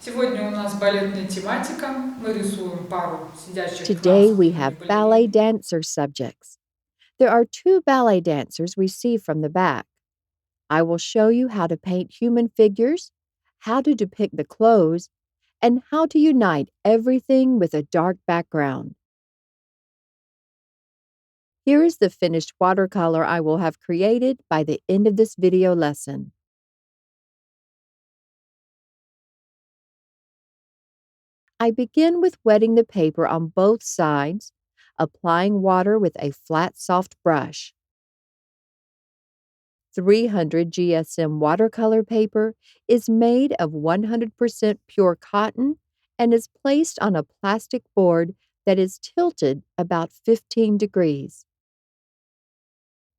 Сегодня у нас балетная тематика. Мы рисуем пару сидящих Today we французскими have ballet балерин. dancer subjects. There are two ballet dancers we see from the back. I will show you how to paint human figures, how to depict the clothes, and how to unite everything with a dark background. Here is the finished watercolor I will have created by the end of this video lesson. I begin with wetting the paper on both sides, applying water with a flat, soft brush. 300 GSM watercolor paper is made of 100% pure cotton and is placed on a plastic board that is tilted about 15 degrees.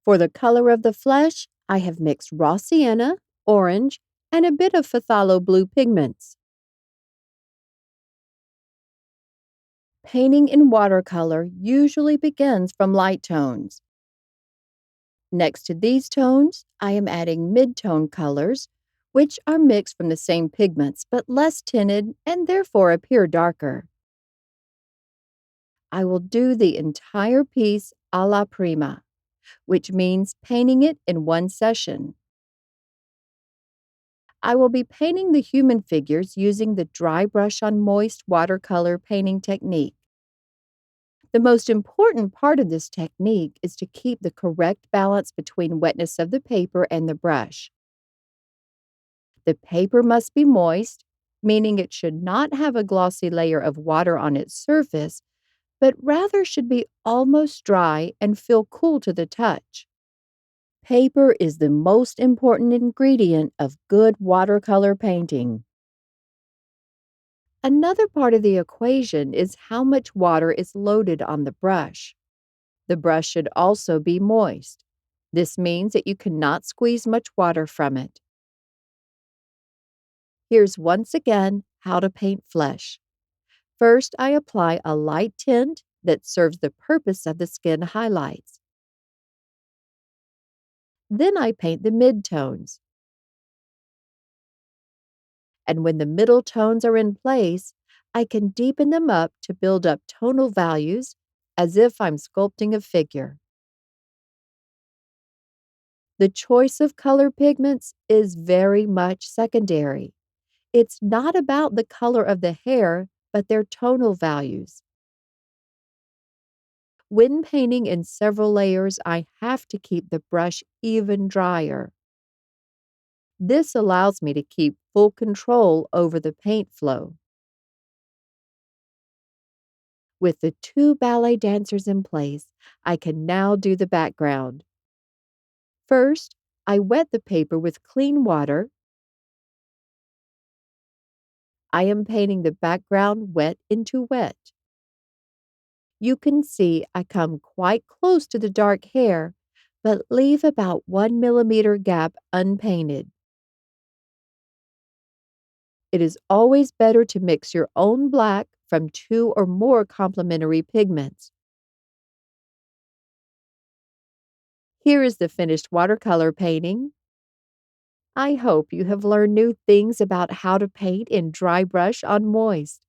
For the color of the flesh, I have mixed raw sienna, orange, and a bit of phthalo blue pigments. Painting in watercolor usually begins from light tones. Next to these tones, I am adding mid-tone colors, which are mixed from the same pigments but less tinted and therefore appear darker. I will do the entire piece a la prima, which means painting it in one session. I will be painting the human figures using the dry brush on moist watercolor painting technique. The most important part of this technique is to keep the correct balance between wetness of the paper and the brush. The paper must be moist, meaning it should not have a glossy layer of water on its surface, but rather should be almost dry and feel cool to the touch. Paper is the most important ingredient of good watercolor painting. Another part of the equation is how much water is loaded on the brush. The brush should also be moist. This means that you cannot squeeze much water from it. Here's once again how to paint flesh. First, I apply a light tint that serves the purpose of the skin highlights. Then I paint the midtones. And when the middle tones are in place, I can deepen them up to build up tonal values as if I'm sculpting a figure. The choice of color pigments is very much secondary. It's not about the color of the hair, but their tonal values. When painting in several layers, I have to keep the brush even drier. This allows me to keep full control over the paint flow. With the two ballet dancers in place, I can now do the background. First, I wet the paper with clean water. I am painting the background wet into wet. You can see I come quite close to the dark hair, but leave about 1 millimeter gap unpainted. It is always better to mix your own black from 2 or more complementary pigments. Here is the finished watercolor painting. I hope you have learned new things about how to paint in dry brush on moist.